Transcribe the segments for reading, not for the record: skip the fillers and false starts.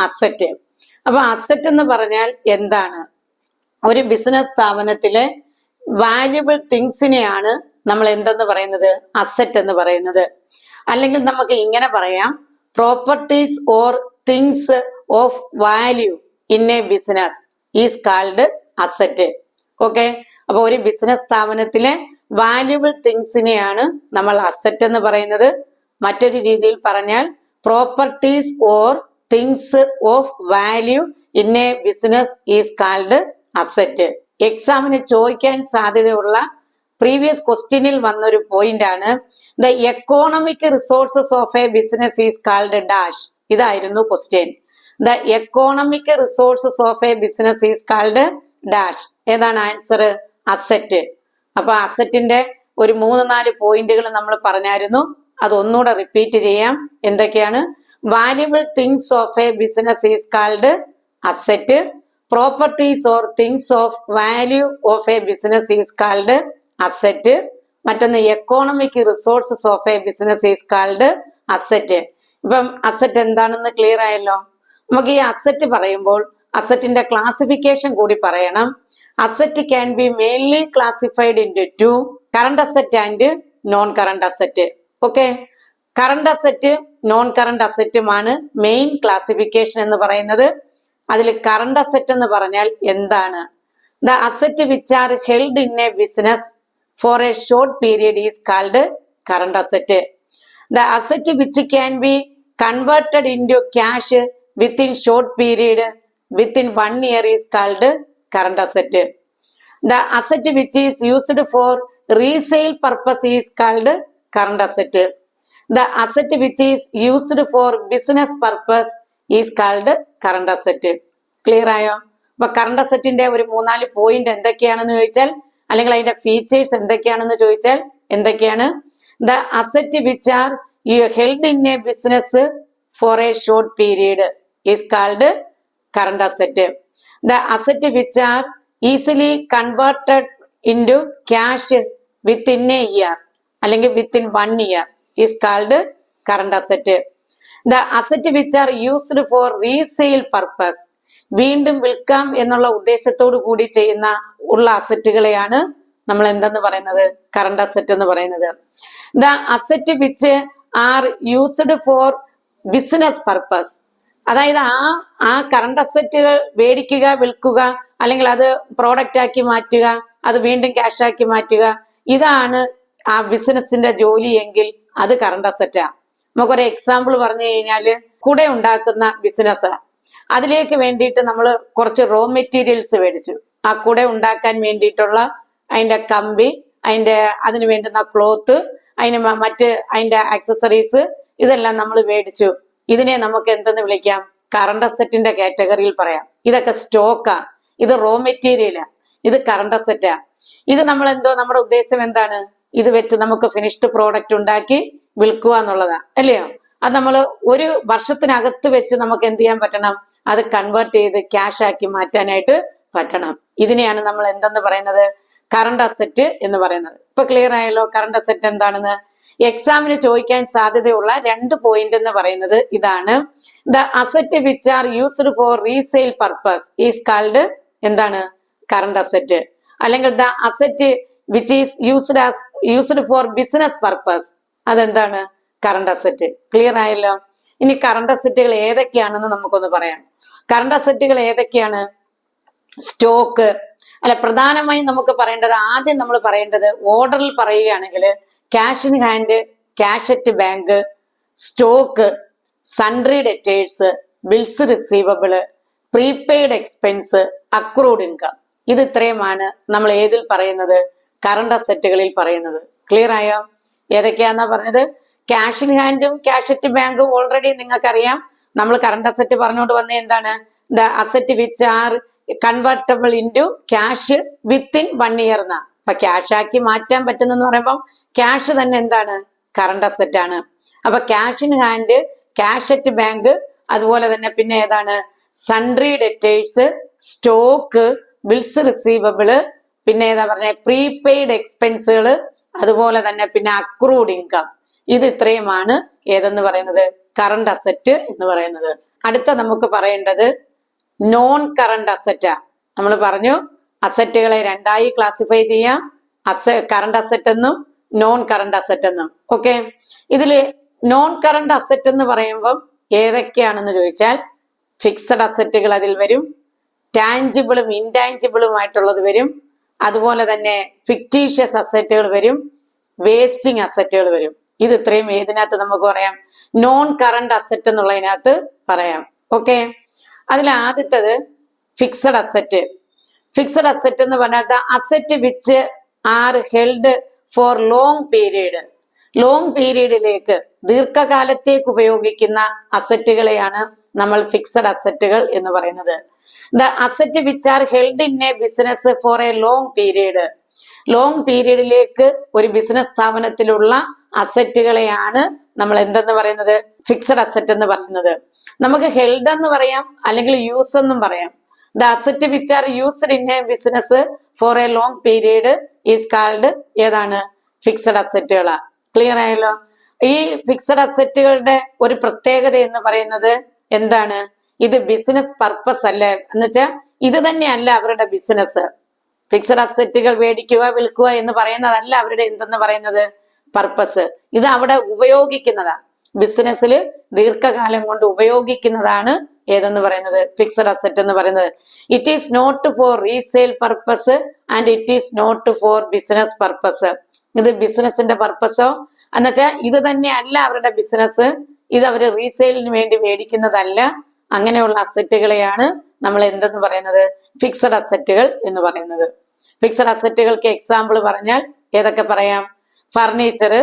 Asset. അപ്പൊ asset എന്ന് പറഞ്ഞാൽ എന്താണ്? ഒരു ബിസിനസ് സ്ഥാപനത്തിലെ വാല്യുബിൾ തിങ്സിനെയാണ് നമ്മൾ എന്തെന്ന് പറയുന്നത്? അസറ്റ് എന്ന് പറയുന്നത്. അല്ലെങ്കിൽ നമുക്ക് ഇങ്ങനെ പറയാം, properties or things of value in a business is called asset. Okay, അപ്പൊ ഒരു ബിസിനസ് സ്ഥാപനത്തിലെ വാല്യുബിൾ തിങ്സിനെയാണ് നമ്മൾ അസറ്റ് എന്ന് പറയുന്നത്. മറ്റൊരു രീതിയിൽ പറഞ്ഞാൽ properties or things of value in a business is called asset. എക്സാമിന് ചോദിക്കാൻ സാധ്യതയുള്ള പ്രീവിയസ് ക്വസ്റ്റ്യനിൽ വന്നൊരു പോയിന്റ് ആണ്, the economic resources of a business is called dash. ഇതായിരുന്നു ക്വസ്റ്റ്യൻ. ദ economic resources of a business is called dash. ഏതാണ് answer? Asset. അപ്പൊ അസറ്റിന്റെ ഒരു 3-4 പോയിന്റുകൾ നമ്മൾ പറഞ്ഞായിരുന്നു. അതൊന്നുകൂടെ റിപ്പീറ്റ് ചെയ്യാം. എന്തൊക്കെയാണ്? Valuable things of a business is called asset. Properties or things of value of a business is called asset. മറ്റൊന്ന് economic resources of a business is called asset. ഇപ്പം അസറ്റ് എന്താണെന്ന് ക്ലിയർ ആയല്ലോ. നമുക്ക് ഈ അസറ്റ് പറയുമ്പോൾ അസറ്റിന്റെ ക്ലാസിഫിക്കേഷൻ കൂടി പറയണം. Asset can be mainly classified into 2, current asset and non current asset. Okay, current asset non current അസറ്റുമാണ് മെയിൻ ക്ലാസിഫിക്കേഷൻ എന്ന് പറയുന്നത്. അതിൽ കറണ്ട് അസറ്റ് എന്ന് പറഞ്ഞാൽ എന്താണ്? The asset which are held in a business for A short period is called current asset. The asset which can be converted into cash within short period within 1 year is called current asset. The asset which is used for resale purpose is called current asset. The asset which is used for business purpose is called current asset. Clear ആയോ? അപ്പൊ current അസറ്റിന്റെ ഒരു 3-4 point എന്തൊക്കെയാണെന്ന് ചോദിച്ചാൽ, അല്ലെങ്കിൽ അതിന്റെ features എന്തൊക്കെയാണെന്ന് ചോദിച്ചാൽ എന്തൊക്കെയാണ്? The asset which are held in a business for a short period is called current asset. The asset which are easily converted into cash within a year അല്ലെങ്കിൽ within 1 year is called current asset. The asset which are used for resale purpose, വീണ്ടും വിൽക്കാം എന്നുള്ള ഉദ്ദേശത്തോടു കൂടി ചെയ്യുന്ന ഉള്ള അസറ്റുകളെയാണ് നമ്മൾ എന്തെന്ന് പറയുന്നത്? കറണ്ട് അസറ്റ് എന്ന് പറയുന്നത്. The asset which are used for business purpose, അതായത് ആ കറണ്ട് അസറ്റുകൾ മേടിക്കുക, വിൽക്കുക, അല്ലെങ്കിൽ അത് പ്രോഡക്റ്റ് ആക്കി മാറ്റുക, അത് വീണ്ടും ക്യാഷ് ആക്കി മാറ്റുക, ഇതാണ് ആ ബിസിനസിന്റെ ജോലി എങ്കിൽ അത് കറണ്ട് അസറ്റാ. നമുക്കൊരു എക്സാമ്പിൾ പറഞ്ഞു കഴിഞ്ഞാല്, കുട ഉണ്ടാക്കുന്ന ബിസിനസ്. അതിലേക്ക് വേണ്ടിയിട്ട് നമ്മൾ കുറച്ച് റോ മെറ്റീരിയൽസ് മേടിച്ചു. ആ കുട ഉണ്ടാക്കാൻ വേണ്ടിയിട്ടുള്ള അതിന്റെ കമ്പി, അതിന് വേണ്ടുന്ന ക്ലോത്ത്, അതിന്റെ ആക്സസറീസ്, ഇതെല്ലാം നമ്മൾ മേടിച്ചു. ഇതിനെ നമുക്ക് എന്തെന്ന് വിളിക്കാം? കറണ്ട് അസറ്റിന്റെ കാറ്റഗറിയിൽ പറയാം. ഇതൊക്കെ സ്റ്റോക്കാ, ഇത് റോ മെറ്റീരിയലാ, ഇത് കറണ്ട് അസറ്റാ. ഇത് നമ്മൾ നമ്മുടെ ഉദ്ദേശം എന്താണ്? ഇത് വെച്ച് നമുക്ക് ഫിനിഷ്ഡ് പ്രോഡക്റ്റ് ഉണ്ടാക്കി വിൽക്കുക എന്നുള്ളതാ, അല്ലയോ? അത് നമ്മൾ ഒരു വർഷത്തിനകത്ത് വെച്ച് നമുക്ക് എന്ത് ചെയ്യാൻ പറ്റണം? അത് കൺവേർട്ട് ചെയ്ത് ക്യാഷ് ആക്കി മാറ്റാനായിട്ട് പറ്റണം. ഇതിനെയാണ് നമ്മൾ എന്തെന്ന് പറയുന്നത്? കറണ്ട് അസറ്റ് എന്ന് പറയുന്നത്. ഇപ്പൊ ക്ലിയർ ആയല്ലോ കറണ്ട് അസറ്റ് എന്താണെന്ന്? എക്സാമിന് ചോദിക്കാൻ സാധ്യതയുള്ള 2 പോയിന്റ് എന്ന് പറയുന്നത് ഇതാണ്. The asset which are used for resale purpose is called എന്താണ്? Current asset. അല്ലെങ്കിൽ the asset which is used for business purpose, അതെന്താണ്? Current asset. ക്ലിയർ ആയല്ലോ? ഇനി കറണ്ട് അസറ്റുകൾ ഏതൊക്കെയാണെന്ന് നമുക്കൊന്ന് പറയാം. കറണ്ട് അസറ്റുകൾ ഏതൊക്കെയാണ്? സ്റ്റോക്ക്. പ്രധാനമായും നമുക്ക് പറയേണ്ടത്, ആദ്യം നമ്മൾ പറയേണ്ടത് ഓർഡറിൽ പറയുകയാണെങ്കിൽ cash in hand, cash at bank, stock, sundry debtors, bills receivable, prepaid expense, accrued income. ഇത് ഇത്രയുമാണ് നമ്മൾ ഏതിൽ പറയുന്നത്? കറണ്ട് അസറ്റുകളിൽ പറയുന്നത്. ക്ലിയർ ആയോ? ഏതൊക്കെയാന്നാ പറഞ്ഞത്? ക്യാഷ് ഇൻ ഹാൻഡും ക്യാഷ് അറ്റ് ബാങ്കും ഓൾറെഡി നിങ്ങൾക്കറിയാം. നമ്മൾ കറണ്ട് അസറ്റ് പറഞ്ഞുകൊണ്ട് വന്ന എന്താണ്? The asset which R convertible into cash within 1 year എന്നാ. അപ്പൊ ക്യാഷ് ആക്കി മാറ്റാൻ പറ്റുന്നെന്ന് പറയുമ്പോൾ ക്യാഷ് തന്നെ എന്താണ്? കറണ്ട് അസറ്റ് ആണ്. അപ്പൊ cash in hand, cash at bank, അതുപോലെ തന്നെ പിന്നെ ഏതാണ്? Sundry debtors, stock, bills receivable, പിന്നെ ഏതാ പറഞ്ഞ പ്രീപെയ്ഡ് എക്സ്പെൻസുകൾ, അതുപോലെ തന്നെ പിന്നെ അക്രൂഡ് ഇൻകം. ഇത് ഇത്രയുമാണ് ഏതെന്ന് പറയുന്നത്? കറണ്ട് അസറ്റ് എന്ന് പറയുന്നത്. അടുത്ത നമുക്ക് പറയേണ്ടത് നോൺ കറണ്ട് അസറ്റാ. നമ്മൾ പറഞ്ഞു അസറ്റുകളെ രണ്ടായി ക്ലാസിഫൈ ചെയ്യാം, കറണ്ട് അസറ്റ് എന്നും നോൺ കറണ്ട് അസറ്റ് എന്നും. ഓക്കെ, ഇതില് നോൺ കറണ്ട് അസറ്റ് എന്ന് പറയുമ്പോൾ ഏതൊക്കെയാണെന്ന് ചോദിച്ചാൽ ഫിക്സഡ് അസറ്റുകൾ അതിൽ വരും, ടാഞ്ചിബിളും ഇൻടാഞ്ചിബിളുമായിട്ടുള്ളത് വരും, അതുപോലെ തന്നെ ഫിക്റ്റീഷ്യസ് അസറ്റുകൾ വരും, വേസ്റ്റിംഗ് അസറ്റുകൾ വരും. ഇത് ഇത്രയും ഏതിനകത്ത് നമുക്ക് പറയാം? നോൺ കറണ്ട് അസറ്റ് എന്നുള്ളതിനകത്ത് പറയാം. ഓക്കെ, അതിൽ ആദ്യത്തത് ഫിക്സഡ് അസറ്റ്. ഫിക്സഡ് അസറ്റ് എന്ന് പറഞ്ഞാൽ asset which are held for long period. Long പീരീഡിലേക്ക്, ദീർഘകാലത്തേക്ക് ഉപയോഗിക്കുന്ന അസറ്റുകളെയാണ് നമ്മൾ ഫിക്സഡ് അസറ്റുകൾ എന്ന് പറയുന്നത്. The asset which are held in a business for a long period. Long പീരീഡിലേക്ക് ഒരു ബിസിനസ് സ്ഥാപനത്തിലുള്ള അസറ്റുകളെയാണ് നമ്മൾ എന്തെന്ന് പറയുന്നത്? ഫിക്സഡ് അസറ്റ് എന്ന് പറയുന്നത്. നമുക്ക് ഹെൽഡ് എന്ന് പറയാം, അല്ലെങ്കിൽ യൂസ് എന്നും പറയാം. The asset which are used in a business for a long period is called ഏതാണ്? ഫിക്സഡ് അസറ്റുകളാ. ക്ലിയർ ആയല്ലോ? ഈ ഫിക്സഡ് അസറ്റുകളുടെ ഒരു പ്രത്യേകത എന്ന് പറയുന്നത് എന്താണ്? ഇത് ബിസിനസ് പർപ്പസ് അല്ല, എന്ന് വെച്ചാൽ ഇത് തന്നെയല്ല അവരുടെ ബിസിനസ്. ഫിക്സഡ് അസറ്റുകൾ മേടിക്കുക വിൽക്കുക എന്ന് പറയുന്നതല്ല അവരുടെ എന്തെന്ന് പറയുന്നത് പർപ്പസ്. ഇത് അവിടെ ഉപയോഗിക്കുന്നതാ, ബിസിനസ്സിൽ ദീർഘകാലം കൊണ്ട് ഉപയോഗിക്കുന്നതാണ് ഏതെന്ന് പറയുന്നത് ഫിക്സഡ് അസറ്റ് എന്ന് പറയുന്നത്. It is not for resale purpose and it is not for business purpose. ഇത് ബിസിനസിന്റെ പർപ്പസോ എന്ന് വെച്ചാൽ ഇത് തന്നെ അല്ല അവരുടെ ബിസിനസ്, ഇത് അവര് റീസെയിലിന് വേണ്ടി മേടിക്കുന്നതല്ല. അങ്ങനെയുള്ള അസറ്റുകളെയാണ് നമ്മൾ എന്തെന്ന് പറയുന്നത്? ഫിക്സഡ് അസറ്റുകൾ എന്ന് പറയുന്നത്. ഫിക്സഡ് അസറ്റുകൾക്ക് എക്സാമ്പിൾ പറഞ്ഞാൽ ഏതൊക്കെ പറയാം? Furniture,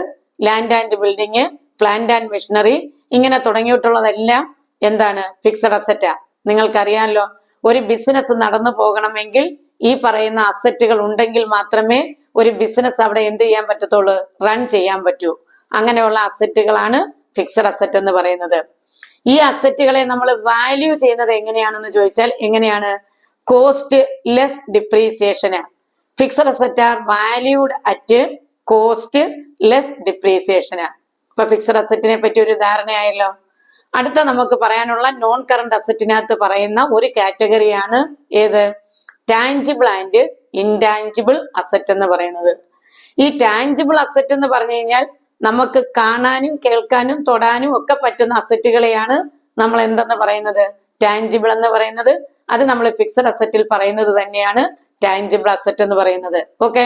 land and building, plant and machinery, ഇങ്ങനെ തുടങ്ങിയിട്ടുള്ളതെല്ലാം എന്താണ്? ഫിക്സഡ് അസറ്റാ. നിങ്ങൾക്കറിയാമല്ലോ, ഒരു ബിസിനസ് നടന്നു പോകണമെങ്കിൽ ഈ പറയുന്ന അസറ്റുകൾ ഉണ്ടെങ്കിൽ മാത്രമേ ഒരു ബിസിനസ് അവിടെ എന്ത് ചെയ്യാൻ പറ്റത്തുള്ളൂ? റൺ ചെയ്യാൻ പറ്റൂ. അങ്ങനെയുള്ള അസറ്റുകളാണ് ഫിക്സഡ് അസറ്റ് എന്ന് പറയുന്നത്. ഈ അസറ്റുകളെ നമ്മൾ വാല്യൂ ചെയ്യുന്നത് എങ്ങനെയാണെന്ന് ചോദിച്ചാൽ എങ്ങനെയാണ്? Cost less depreciation. Fixed asset are valued at cost less depreciation. ഇപ്പൊ ഫിക്സഡ് അസറ്റിനെ പറ്റി ഒരു ധാരണയായല്ലോ. അടുത്ത നമുക്ക് പറയാനുള്ള നോൺ കറണ്ട് അസറ്റിനകത്ത് പറയുന്ന ഒരു കാറ്റഗറിയാണ് ഏത്? ടാഞ്ചിബിൾ ആൻഡ് ഇൻടാഞ്ചിബിൾ അസറ്റ് എന്ന് പറയുന്നത്. ഈ ടാഞ്ചിബിൾ അസറ്റ് എന്ന് പറഞ്ഞു കഴിഞ്ഞാൽ നമുക്ക് കാണാനും കേൾക്കാനും തൊടാനും ഒക്കെ പറ്റുന്ന അസറ്റുകളെയാണ് നമ്മൾ എന്തെന്ന് പറയുന്നത്? ടാഞ്ചിബിൾ എന്ന് പറയുന്നത്. അത് നമ്മൾ ഫിക്സഡ് അസറ്റിൽ പറയുന്നത് തന്നെയാണ് ടാഞ്ചിബിൾ അസറ്റ് എന്ന് പറയുന്നത്. ഓക്കെ,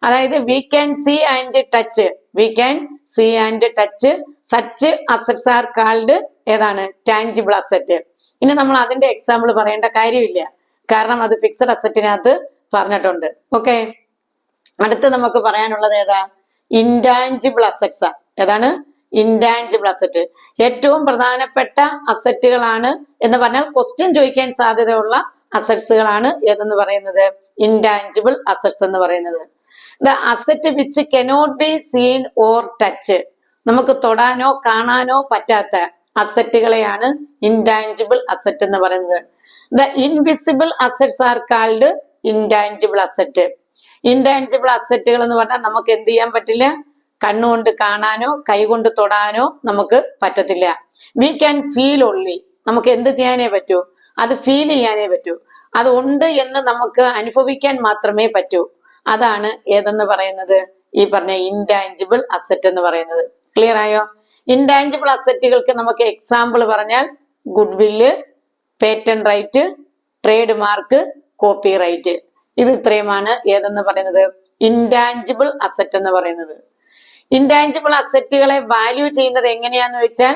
അതായത് we can see and touch, we can see and touch such assets are called ഏതാണ്? Tangible asset. ഇനി നമ്മൾ അതിന്റെ എക്സാമ്പിൾ പറയേണ്ട കാര്യമില്ല, കാരണം അത് ഫിക്സഡ് അസറ്റിനകത്ത് പറഞ്ഞിട്ടുണ്ട്. ഓക്കെ, അടുത്ത് നമുക്ക് പറയാനുള്ളത് ഏതാ? Intangible assets. ഏതാണ്? Intangible asset. ഏറ്റവും പ്രധാനപ്പെട്ട അസറ്റുകളാണ് എന്ന് പറഞ്ഞാൽ ക്വസ്റ്റ്യൻ ചോദിക്കാൻ സാധ്യതയുള്ള അസറ്റ്സുകളാണ് ഏതെന്ന് പറയുന്നത്? ഇൻടാഞ്ചിബിൾ അസറ്റ്സ് എന്ന് പറയുന്നത്. The asset which cannot be seen or touch. നമുക്ക് തൊടാനോ കാണാനോ പറ്റാത്ത അസറ്റുകളെയാണ് ഇൻടാഞ്ചിബിൾ അസറ്റ് എന്ന് പറയുന്നത്. The invisible assets are called intangible asset. Intangible അസറ്റുകൾ എന്ന് പറഞ്ഞാൽ നമുക്ക് എന്ത് ചെയ്യാൻ പറ്റില്ല? കണ്ണുകൊണ്ട് കാണാനോ കൈകൊണ്ട് തൊടാനോ നമുക്ക് പറ്റത്തില്ല. We can feel only. നമുക്ക് എന്ത് ചെയ്യാനേ പറ്റൂ? അത് ഫീൽ ചെയ്യാനേ പറ്റൂ. അത് ഉണ്ട് എന്ന് നമുക്ക് അനുഭവിക്കാൻ മാത്രമേ പറ്റൂ. അതാണ് ഏതെന്ന് പറയുന്നത്? ഈ പറഞ്ഞ ഇൻടാഞ്ചിബിൾ അസറ്റ് എന്ന് പറയുന്നത്. ക്ലിയർ ആയോ? ഇൻടാഞ്ചിബിൾ അസറ്റുകൾക്ക് നമുക്ക് എക്സാമ്പിൾ പറഞ്ഞാൽ goodwill, patent right, trademark, copyright. ഇത് ഇത്രയുമാണ് ഏതെന്ന് പറയുന്നത്? ഇൻടാഞ്ചിബിൾ അസറ്റ് എന്ന് പറയുന്നത്. ഇൻടാഞ്ചിബിൾ അസറ്റുകളെ വാല്യൂ ചെയ്യുന്നത് എങ്ങനെയാന്ന് വെച്ചാൽ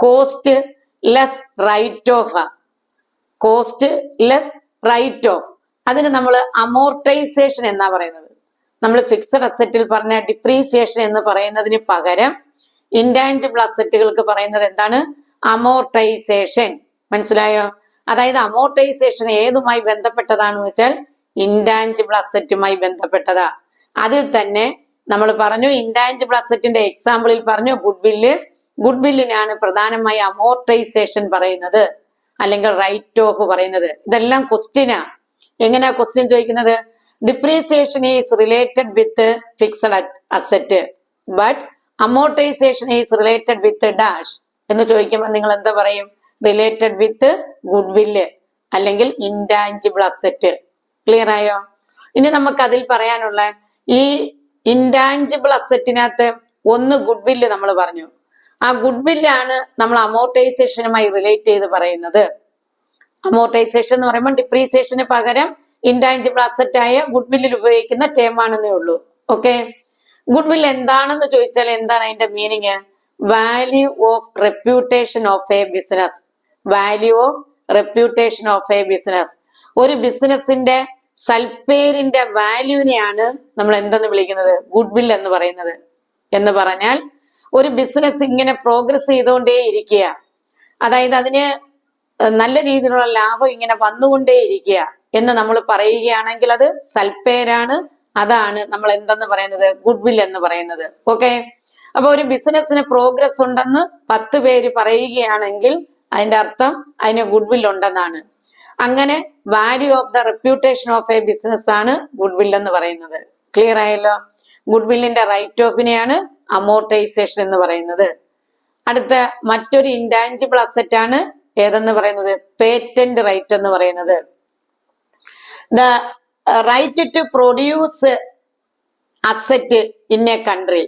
cost less write off. Cost less write off, അതിന് നമ്മൾ അമോർട്ടൈസേഷൻ എന്നാ പറയുന്നത്. നമ്മൾ ഫിക്സഡ് അസറ്റിൽ പറഞ്ഞ ഡിപ്രീസിയേഷൻ എന്ന് പറയുന്നതിന് പകരം ഇൻടാഞ്ചിബിൾ അസറ്റുകൾക്ക് പറയുന്നത് എന്താണ്? അമോർട്ടൈസേഷൻ. മനസ്സിലായോ? അതായത് അമോർട്ടൈസേഷൻ ഏതുമായി ബന്ധപ്പെട്ടതാണെന്ന് വെച്ചാൽ ഇൻടാഞ്ചിബിൾ അസറ്റുമായി ബന്ധപ്പെട്ടതാ. അതിൽ തന്നെ നമ്മൾ പറഞ്ഞു ഇൻടാഞ്ചിബിൾ അസറ്റിന്റെ എക്സാമ്പിളിൽ പറഞ്ഞു ഗുഡ് വില്ല്. ഗുഡ് വില്ലിനാണ് പ്രധാനമായി അമോർട്ടൈസേഷൻ പറയുന്നത്, അല്ലെങ്കിൽ റൈറ്റ് ഓഫ് പറയുന്നത്. ഇതെല്ലാം ക്വസ്റ്റ്യനാ. എങ്ങനെയാ ക്വസ്റ്റ്യൻ ചോദിക്കുന്നത്? Depreciation is related with fixed asset but amortisation is related with dash. എന്ന് ചോദിക്കുമ്പോൾ നിങ്ങൾ എന്താ പറയും? റിലേറ്റഡ് വിത്ത് ഗുഡ് വില്ല് അല്ലെങ്കിൽ ഇൻടാഞ്ചിബിൾ അസറ്റ്. ക്ലിയർ ആയോ? ഇനി നമുക്ക് അതിൽ പറയാനുള്ള ഈ ഇൻടാഞ്ചിബിൾ അസറ്റിനകത്ത് ഒന്ന് ഗുഡ് വില്ല് നമ്മൾ പറഞ്ഞു. ആ ഗുഡ് വില്ലാണ് നമ്മൾ അമോർട്ടൈസേഷനുമായി റിലേറ്റ് ചെയ്ത് പറയുന്നത്. അമോർട്ടൈസേഷൻ എന്ന് പറയുമ്പോൾ ഡിപ്രീസിയേഷന് പകരം ഇൻടാഞ്ചിബിൾ അസറ്റ് ആയ ഗുഡ് വില്ലിൽ ഉപയോഗിക്കുന്ന ടേം ആണെന്നേ ഉള്ളൂ. ഓക്കെ, ഗുഡ് വിൽ എന്താണെന്ന് ചോദിച്ചാൽ എന്താണ് അതിന്റെ meaning? Value of reputation of a business. Value of reputation of a business. ഒരു ബിസിനസിന്റെ സൽപ്പേരിന്റെ വാല്യൂവിനെയാണ് നമ്മൾ എന്തെന്ന് വിളിക്കുന്നത്? ഗുഡ് വിൽ എന്ന് പറയുന്നത്. എന്ന് പറഞ്ഞാൽ ഒരു ബിസിനസ് ഇങ്ങനെ പ്രോഗ്രസ് ചെയ്തുകൊണ്ടേ ഇരിക്കുക, അതായത് അതിന് നല്ല രീതിയിലുള്ള ലാഭം ഇങ്ങനെ വന്നുകൊണ്ടേ ഇരിക്കുക എന്ന് നമ്മൾ പറയുകയാണെങ്കിൽ അത് സൽപ്പേരാണ്. അതാണ് നമ്മൾ എന്തെന്ന് പറയുന്നത്? ഗുഡ് വിൽ എന്ന് പറയുന്നത്. ഓക്കെ, അപ്പൊ ഒരു ബിസിനസ്സിന് പ്രോഗ്രസ് ഉണ്ടെന്ന് 10 പേര് പറയുകയാണെങ്കിൽ അതിന്റെ അർത്ഥം അതിന് ഗുഡ് വിൽ ഉണ്ടെന്നാണ്. അങ്ങനെ value of the reputation of a business ആണ് ഗുഡ് വിൽ എന്ന് പറയുന്നത്. ക്ലിയർ ആയല്ലോ? ഗുഡ് വില്ലിന്റെ റൈറ്റ് ഓഫിനെയാണ് അമോർട്ടൈസേഷൻ എന്ന് പറയുന്നത്. അടുത്ത മറ്റൊരു ഇൻടാഞ്ചിബിൾ അസറ്റ് ആണ് ഏതെന്ന് പറയുന്നത്? പേറ്റന്റ് റൈറ്റ് എന്ന് പറയുന്നത്. The right to produce asset in a country.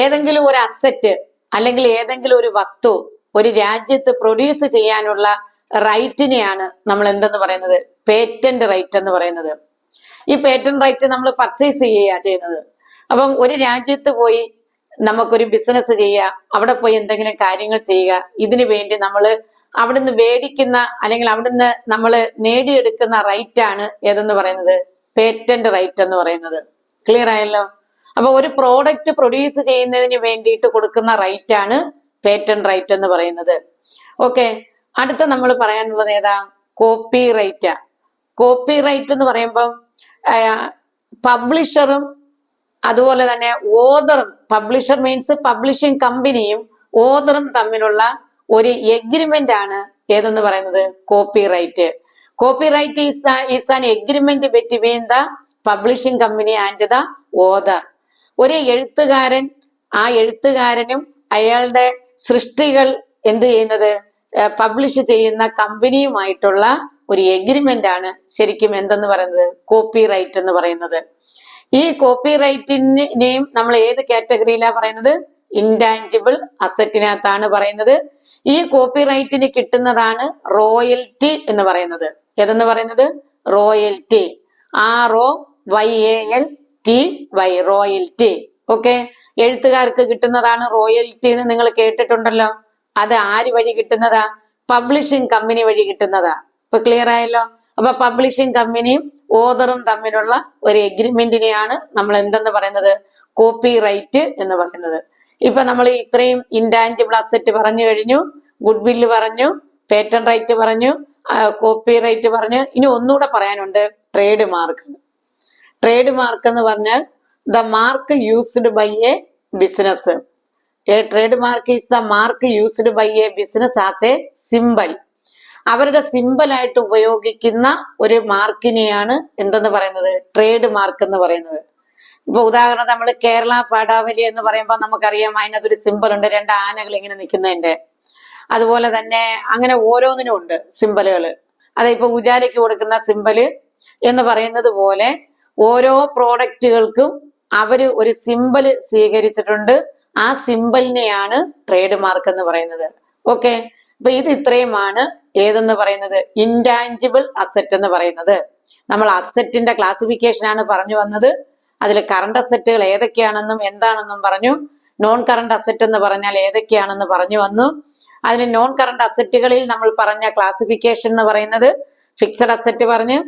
ഏതെങ്കിലും ഒരു അസറ്റ് അല്ലെങ്കിൽ ഏതെങ്കിലും ഒരു വസ്തു ഒരു രാജ്യത്ത് പ്രൊഡ്യൂസ് ചെയ്യാനുള്ള റൈറ്റിനെയാണ് നമ്മൾ എന്തെന്ന് പറയുന്നത്? പേറ്റന്റ് റൈറ്റ് എന്ന് പറയുന്നത്. ഈ പേറ്റന്റ് റൈറ്റ് നമ്മൾ പർച്ചേസ് ചെയ്യുക ചെയ്യുന്നത്. അപ്പം ഒരു രാജ്യത്ത് പോയി നമുക്കൊരു ബിസിനസ് ചെയ്യുക, അവിടെ പോയി എന്തെങ്കിലും കാര്യങ്ങൾ ചെയ്യുക, ഇതിനു വേണ്ടി നമ്മൾ അവിടുന്ന് മേടിക്കുന്ന അല്ലെങ്കിൽ അവിടുന്ന് നമ്മൾ നേടിയെടുക്കുന്ന റൈറ്റ് ആണ് ഏതെന്ന് പറയുന്നത്? പേറ്റന്റ് റൈറ്റ് എന്ന് പറയുന്നത്. ക്ലിയർ ആയല്ലോ? അപ്പൊ ഒരു പ്രോഡക്റ്റ് പ്രൊഡ്യൂസ് ചെയ്യുന്നതിന് വേണ്ടിയിട്ട് കൊടുക്കുന്ന റൈറ്റ് ആണ് പേറ്റന്റ് റൈറ്റ് എന്ന് പറയുന്നത്. ഓക്കെ, അടുത്ത നമ്മൾ പറയാനുള്ളത് ഏതാ? Copy right. കോപ്പി റൈറ്റ് എന്ന് പറയുമ്പം പബ്ലിഷറും അതുപോലെ തന്നെ ഓതറും, പബ്ലിഷർ മീൻസ് പബ്ലിഷിംഗ് കമ്പനിയും ഓതറും തമ്മിലുള്ള ഒരു എഗ്രിമെന്റ് ആണ് ഏതെന്ന് പറയുന്നത്? Copyright. Copyright is an agreement between the publishing company and the author. ഒരു എഴുത്തുകാരൻ, ആ എഴുത്തുകാരനും അയാളുടെ സൃഷ്ടികൾ എന്ത് ചെയ്യുന്നത്? പബ്ലിഷ് ചെയ്യുന്ന കമ്പനിയുമായിട്ടുള്ള ഒരു എഗ്രിമെന്റ് ആണ് ശരിക്കും എന്തെന്ന് പറയുന്നത്? കോപ്പി റൈറ്റ് എന്ന് പറയുന്നത്. ഈ കോപ്പി റൈറ്റിനെയും നമ്മൾ ഏത് കാറ്റഗറിയിലാണ് പറയുന്നത്? ഇൻടാഞ്ചിബിൾ അസറ്റിനകത്താണ് പറയുന്നത്. ഈ കോപ്പി റൈറ്റിന് കിട്ടുന്നതാണ് റോയൽറ്റി എന്ന് പറയുന്നത്. ഏതെന്ന് പറയുന്നത്? റോയൽറ്റി. ROYALTY, royalty. ഓക്കെ, എഴുത്തുകാർക്ക് കിട്ടുന്നതാണ് റോയൽറ്റി എന്ന് നിങ്ങൾ കേട്ടിട്ടുണ്ടല്ലോ. അത് ആര് വഴി കിട്ടുന്നതാ? പബ്ലിഷിംഗ് കമ്പനി വഴി കിട്ടുന്നതാ. ഇപ്പൊ ക്ലിയർ ആയല്ലോ? അപ്പൊ പബ്ലിഷിംഗ് കമ്പനിയും ഓതറും തമ്മിലുള്ള ഒരു എഗ്രിമെന്റിനെയാണ് നമ്മൾ എന്തെന്ന് പറയുന്നത്? കോപ്പി റൈറ്റ് എന്ന് പറയുന്നത്. ഇപ്പൊ നമ്മൾ ഇത്രയും ഇൻടാഞ്ചിബിൾ അസറ്റ് പറഞ്ഞു കഴിഞ്ഞു, ഗുഡ് വില്ല് പറഞ്ഞു, പേറ്റന്റ് റൈറ്റ് പറഞ്ഞു, കോപ്പി റൈറ്റ് പറഞ്ഞു. ഇനി ഒന്നുകൂടെ പറയാനുണ്ട്, ട്രേഡ് മാർക്ക്. ട്രേഡ് മാർക്ക് എന്ന് പറഞ്ഞാൽ the mark used by a business. A trademark is the mark used by a business as a symbol. അവരുടെ സിമ്പൽ ആയിട്ട് ഉപയോഗിക്കുന്ന ഒരു മാർക്കിനെയാണ് എന്തെന്ന് പറയുന്നത്? ട്രേഡ് മാർക്ക് എന്ന് പറയുന്നത്. ഇപ്പൊ ഉദാഹരണം നമ്മൾ കേരള പടാവലി എന്ന് പറയുമ്പോൾ നമുക്കറിയാം അതിനകത്തൊരു സിമ്പൽ ഉണ്ട്, 2 ആനകൾ ഇങ്ങനെ നിൽക്കുന്നതിന്റെ. അതുപോലെ തന്നെ അങ്ങനെ ഓരോന്നിനും ഉണ്ട് സിമ്പലുകൾ. അതിപ്പോ ഉജാലയ്ക്ക് കൊടുക്കുന്ന സിമ്പല് എന്ന് പറയുന്നത് പോലെ ഓരോ പ്രോഡക്റ്റുകൾക്കും അവര് ഒരു സിമ്പല് സ്വീകരിച്ചിട്ടുണ്ട്. ആ സിമ്പലിനെയാണ് ട്രേഡ് മാർക്ക് എന്ന് പറയുന്നത്. ഓക്കെ, അപ്പൊ ഇത് ഇത്രയുമാണ് ഏതെന്ന് പറയുന്നത്? ഇൻടാഞ്ചിബിൾ അസറ്റ് എന്ന് പറയുന്നത്. നമ്മൾ അസറ്റിന്റെ ക്ലാസിഫിക്കേഷൻ ആണ് പറഞ്ഞു വന്നത്. അതിൽ കറണ്ട് അസറ്റുകൾ ഏതൊക്കെയാണെന്നും എന്താണെന്നും പറഞ്ഞു. നോൺ കറണ്ട് അസറ്റ് എന്ന് പറഞ്ഞാൽ ഏതൊക്കെയാണെന്ന് പറഞ്ഞു വന്നു. അതിന് നോൺ കറണ്ട് അസറ്റുകളിൽ നമ്മൾ പറഞ്ഞ ക്ലാസിഫിക്കേഷൻ എന്ന് പറയുന്നത് ഫിക്സഡ് അസറ്റ് പറഞ്ഞു,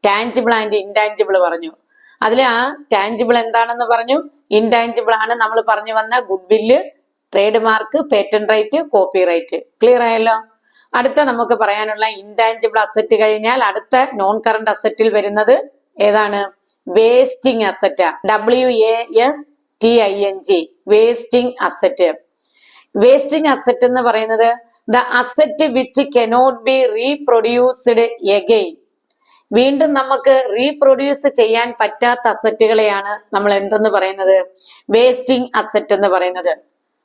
ടാഞ്ചിബിൾ ആൻഡ് ഇൻടാഞ്ചിബിൾ പറഞ്ഞു. അതിൽ ആ ടാഞ്ചിബിൾ എന്താണെന്ന് പറഞ്ഞു, ഇൻടാഞ്ചിബിൾ ആണ് നമ്മൾ പറഞ്ഞു വന്ന goodwill, trademark, patent right, copyright. Clear ആയല്ലോ? അടുത്ത നമുക്ക് പറയാനുള്ള ഇൻടാഞ്ചിബിൾ അസറ്റ് കഴിഞ്ഞാൽ അടുത്ത നോൺ കറണ്ട് അസറ്റിൽ വരുന്നത് ഏതാണ്? Wasting asset. WASTING, wasting asset. Wasting asset എന്ന് പറയുന്നത് the asset which cannot B reproduced again. വീണ്ടും നമുക്ക് റീപ്രൊഡ്യൂസ് ചെയ്യാൻ പറ്റാത്ത അസറ്റുകളെയാണ് നമ്മൾ എന്തെന്ന് പറയുന്നത്? വേസ്റ്റിംഗ് അസറ്റ് എന്ന് പറയുന്നത്.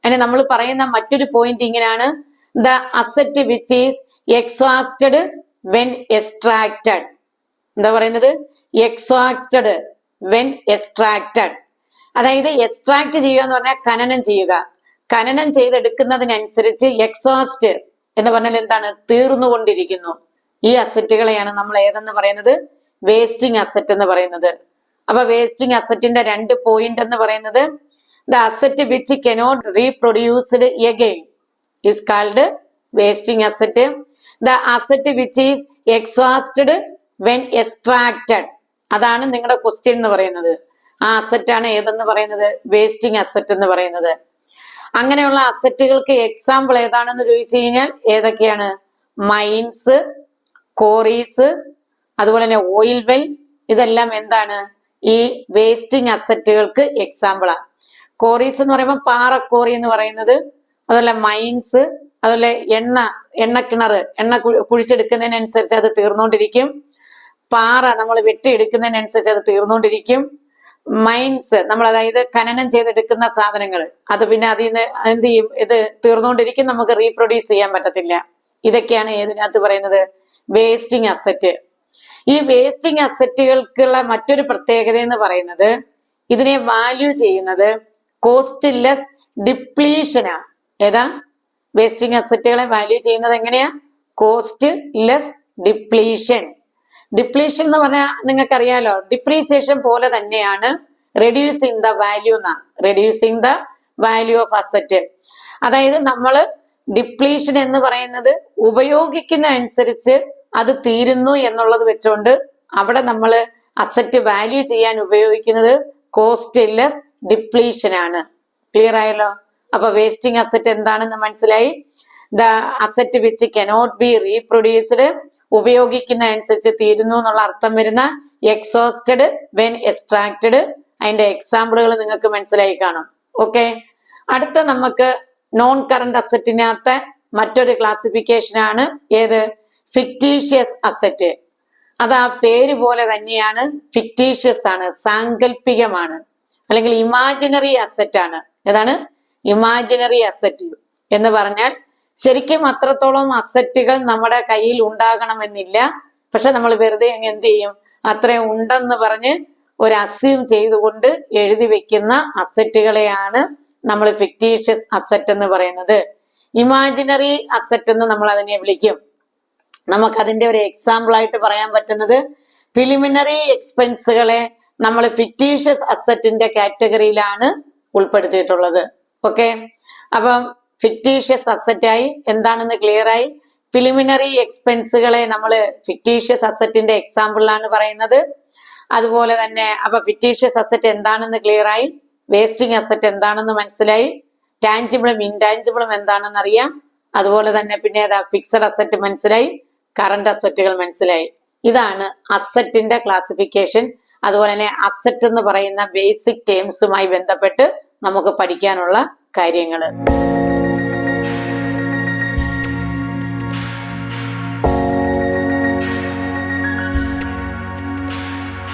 അതിന് നമ്മൾ പറയുന്ന മറ്റൊരു പോയിന്റ് ഇങ്ങനെയാണ്, the asset which is exhausted when extracted. എന്താ പറയുന്നത്? Exhausted when extracted. അതായത് എക്സ്ട്രാക്ട് ചെയ്യുക എന്ന് പറഞ്ഞാൽ ഖനനം ചെയ്യുക. ഖനനം ചെയ്തെടുക്കുന്നതിനനുസരിച്ച് എക്സ്വാസ്റ്റ് എന്ന് പറഞ്ഞാൽ എന്താണ്? തീർന്നുകൊണ്ടിരിക്കുന്നു. ഈ അസറ്റുകളെയാണ് നമ്മൾ ഏതെന്ന് പറയുന്നത്? വേസ്റ്റിംഗ് അസറ്റ് എന്ന് പറയുന്നത്. അപ്പൊ വേസ്റ്റിംഗ് അസറ്റിന്റെ 2 പോയിന്റ് എന്ന് പറയുന്നത്, the asset which cannot reproduced again is called wasting asset. The asset which is exhausted when extracted, അതാണ് നിങ്ങളുടെ ക്വസ്റ്റ്യൻ എന്ന് പറയുന്നത്. ആ അസറ്റ് ആണ് ഏതെന്ന് പറയുന്നത്? വേസ്റ്റിംഗ് അസറ്റ് എന്ന് പറയുന്നത്. അങ്ങനെയുള്ള അസറ്റുകൾക്ക് എക്സാമ്പിൾ ഏതാണെന്ന് ചോദിച്ചു കഴിഞ്ഞാൽ ഏതൊക്കെയാണ്? മൈൻസ്, കോറീസ്, അതുപോലെ തന്നെ ഓയിൽ വെൽ, ഇതെല്ലാം എന്താണ്? ഈ വേസ്റ്റിംഗ് അസറ്റുകൾക്ക് എക്സാമ്പിളാണ്. കോറീസ് എന്ന് പറയുമ്പോൾ പാറക്കോറി എന്ന് പറയുന്നത്, അതുപോലെ മൈൻസ്, അതുപോലെ എണ്ണക്കിണർ, എണ്ണ കുഴിച്ചെടുക്കുന്നതിനനുസരിച്ച് അത് തീർന്നുകൊണ്ടിരിക്കും. പാറ നമ്മൾ വെട്ടിയെടുക്കുന്നതിനനുസരിച്ച് അത് തീർന്നുകൊണ്ടിരിക്കും. മൈൻസ് നമ്മൾ അതായത് ഖനനം ചെയ്തെടുക്കുന്ന സാധനങ്ങൾ, അത് പിന്നെ അതിൽ നിന്ന് എന്ത് ചെയ്യും? ഇത് തീർന്നുകൊണ്ടിരിക്കും, നമുക്ക് റീപ്രൊഡ്യൂസ് ചെയ്യാൻ പറ്റത്തില്ല. ഇതൊക്കെയാണ് ഏതിനകത്ത് പറയുന്നത്? Wasting asset. ഈ വേസ്റ്റിംഗ് അസറ്റുകൾക്കുള്ള മറ്റൊരു പ്രത്യേകത എന്ന് പറയുന്നത്, ഇതിനെ വാല്യൂ ചെയ്യുന്നത് കോസ്റ്റ്ലെസ് ഡിപ്ലീഷനാണ്. ഏതാ? വേസ്റ്റിംഗ് അസറ്റുകളെ വാല്യൂ ചെയ്യുന്നത് എങ്ങനെയാ? Costless depletion. ഡിപ്ലീഷൻ എന്ന് പറഞ്ഞാൽ നിങ്ങൾക്കറിയാലോ, ഡിപ്രീസിയേഷൻ പോലെ തന്നെയാണ് റെഡ്യൂസിങ് ദ വാല്യൂ എന്നാ. Reducing the value of asset. അതായത് നമ്മൾ ഡിപ്ലീഷൻ എന്ന് പറയുന്നത് ഉപയോഗിക്കുന്ന അനുസരിച്ച് അത് തീരുന്നു എന്നുള്ളത് വെച്ചുകൊണ്ട് അവിടെ നമ്മൾ അസറ്റ് വാല്യൂ ചെയ്യാൻ ഉപയോഗിക്കുന്നത് കോസ്റ്റ്ലെസ് ഡിപ്ലീഷൻ ആണ്. ക്ലിയർ ആയല്ലോ? അപ്പൊ വേസ്റ്റിംഗ് അസറ്റ് എന്താണെന്ന് മനസ്സിലായി. The asset which cannot B reproduced, ഉപയോഗിക്കുന്ന അനുസരിച്ച് തീരുന്നു എന്നുള്ള അർത്ഥം വരുന്ന എക്സോസ്റ്റഡ് വെൻ എക്സ്ട്രാക്റ്റഡ്, അതിന്റെ എക്സാമ്പിളുകൾ നിങ്ങൾക്ക് മനസ്സിലായി കാണും. ഓക്കെ, അടുത്ത നമുക്ക് നോൺ കറണ്ട് അസറ്റിനകത്ത് മറ്റൊരു ക്ലാസിഫിക്കേഷൻ ആണ് ഏത്? Fictitious asset. അത് ആ പേര് പോലെ തന്നെയാണ്, ഫിക്റ്റീഷ്യസ് ആണ്, സാങ്കല്പികമാണ്, അല്ലെങ്കിൽ ഇമാജിനറി അസറ്റ് ആണ്. ഏതാണ്? ഇമാജിനറി അസറ്റ് എന്ന് പറഞ്ഞാൽ ശരിക്കും അത്രത്തോളം അസറ്റുകൾ നമ്മുടെ കയ്യിൽ ഉണ്ടാകണമെന്നില്ല. പക്ഷെ നമ്മൾ വെറുതെ എന്ത് ചെയ്യും? അത്രയും ഉണ്ടെന്ന് പറഞ്ഞ് ഒരു അസ്യൂം ചെയ്തുകൊണ്ട് എഴുതി വെക്കുന്ന അസറ്റുകളെയാണ് നമ്മൾ ഫിക്റ്റീഷ്യസ് അസറ്റ് എന്ന് പറയുന്നത്. ഇമാജിനറി അസറ്റ് എന്ന് നമ്മൾ അതിനെ വിളിക്കും. നമുക്ക് അതിന്റെ ഒരു എക്സാമ്പിൾ ആയിട്ട് പറയാൻ പറ്റുന്നത്, പ്രിലിമിനറി എക്സ്പെൻസുകളെ നമ്മൾ ഫിക്റ്റീഷ്യസ് അസറ്റിന്റെ കാറ്റഗറിയിലാണ് ഉൾപ്പെടുത്തിയിട്ടുള്ളത്. ഓക്കെ, അപ്പം ഫിക്റ്റീഷ്യസ് അസറ്റായി എന്താണെന്ന് ക്ലിയർ ആയി. പ്രിലിമിനറി എക്സ്പെൻസുകളെ നമ്മൾ ഫിക്റ്റീഷ്യസ് അസറ്റിന്റെ എക്സാമ്പിളിലാണ് പറയുന്നത്. അതുപോലെ തന്നെ അപ്പൊ ഫിക്റ്റീഷ്യസ് അസറ്റ് എന്താണെന്ന് ക്ലിയർ ആയി. വേസ്റ്റിംഗ് അസറ്റ് എന്താണെന്ന് മനസ്സിലായി. ടാഞ്ചിബിളും ഇൻടാഞ്ചിബിളും എന്താണെന്ന് അറിയാം. അതുപോലെ തന്നെ പിന്നെ ഫിക്സഡ് അസറ്റ് മനസ്സിലായി, കറണ്ട് അസറ്റുകൾ മനസ്സിലായി. ഇതാണ് അസറ്റിന്റെ ക്ലാസിഫിക്കേഷൻ. അതുപോലെ തന്നെ അസറ്റ് എന്ന് പറയുന്ന ബേസിക് ടേംസുമായി ബന്ധപ്പെട്ട് നമുക്ക് പഠിക്കാനുള്ള കാര്യങ്ങൾ.